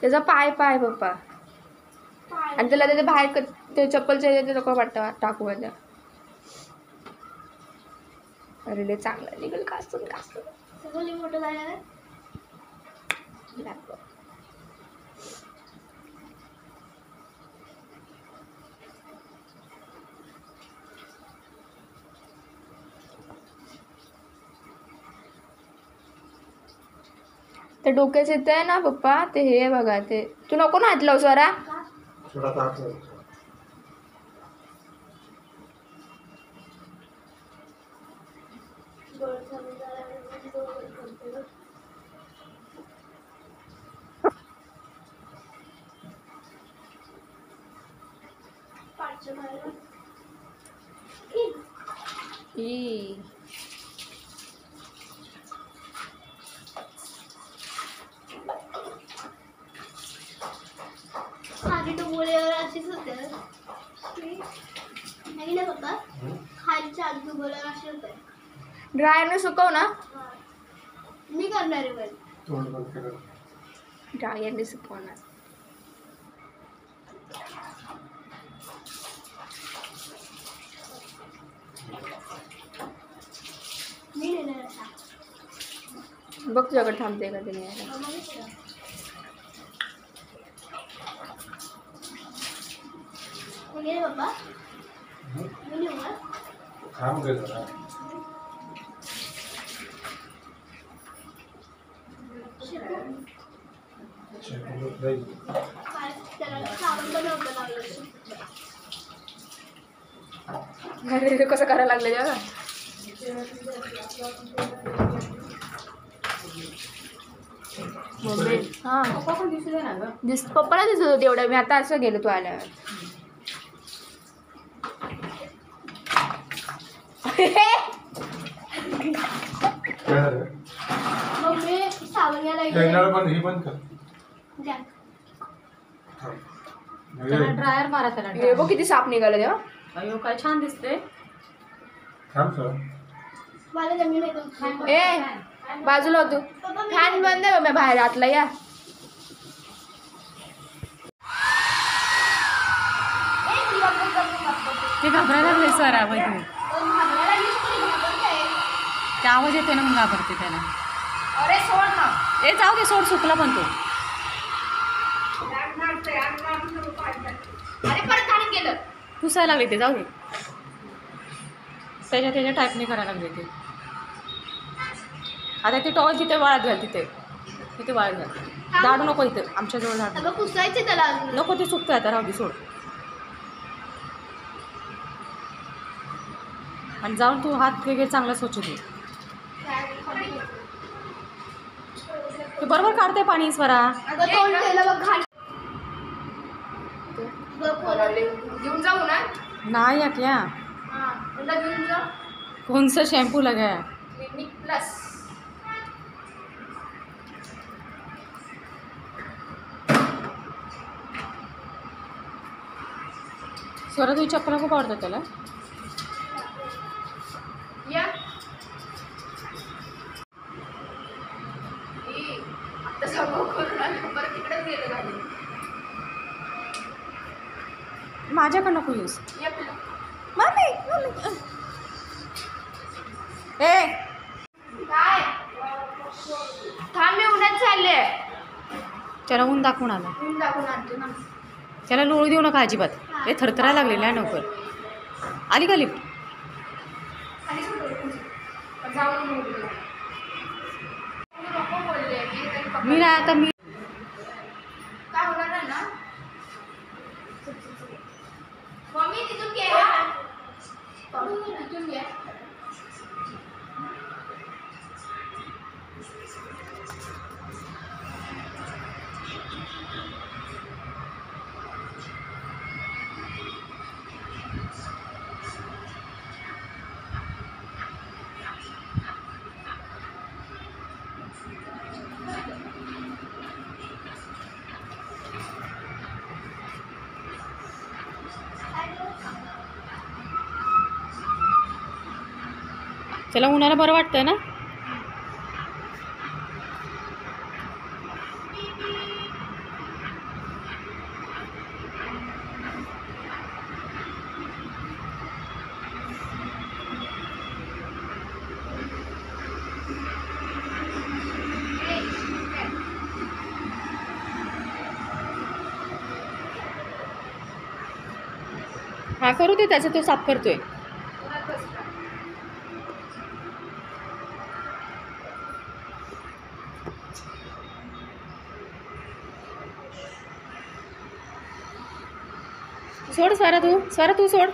त्याचा पाय पाय पप्पा आणि त्याला त्याच्या बाहेर ते चप्पलच्या नको वाटतं टाकू माझ्या. अरे लय चांगला निघेल कास्तून सगळं मोठं झालं. ते डोक्याचे ते आहे ना पप्पा ते हे बघा ते तू नको ना हात लाव स्वरा. खाली डुबोळ्यावर अशीच होते नाही ना पप्पा खालच्या डुबोळ्यावर अशी होते. ड्रायरने सुकव ना मी करणार आहे ड्रायरने सुकवणार. बघ तुझ्याकडे थांबते का ते नाही बाबा अरे कसं करायला लागलं जेव्हा हां पप्पा पण दिसू दे ना गं पप्पाला दिसत होती एवढं मी आता असं गेलो तू आल्यावर. ड्रायर मारा त्याला. हे बघ किती साप निघाला तेव्हा. अयो काय छान दिसते. ए बाजूला होतो फॅन बंद आहे मी बाहेर आतला या. ते घाबरायला लागले सर आवाज ते आवाज येते ना मग घाबरते त्याला. अरे सोड ना ए जाऊ दे सोड सुकला पण तो. अरे परत खाली गेलं पुसायला लागले ते जाऊ दे त्याच्या टाईपने करायला लागले ते. आता ते टॉल तिथे वाळत घाल तिथे वाळत घाल झाडू नको इथे आमच्याजवळ झाडू पुसायचे त्याला नको ते सुकतं आता राहू दे सोड. आणि जाऊन तू हात वगैरे चांगला स्वच्छ दे. ते बरोबर काढते पाणी स्वरा. घेऊन जाऊ ना नाही या क्या घेऊन जाऊ कौन सा शैम्पू लगाया क्लिनिक प्लस. स्वरा तुझी चप्पल खूप आवडतात त्याला. या आता सगळं करून परत तिकडेच गेलं झालं. माझ्याकडं नको यूज मम्मी ए काय थांब मी उन्हात चालले. त्याला ऊन दाखवून आला. ऊन दाखवून आणतो ना. त्याला लोळू देऊ नका अजिबात. हे थरथरायला लागलेलं आहे लवकर. आली का लिफ्ट. मी नाही आता मी काय होणार नाही ना मम्मी तिथून घे तिथून घे. त्याला उन्हाळा बरं वाटतंय ना. हा करू दे, त्याचा तो साफ करतोय. सोड स्वरा, तू सोड.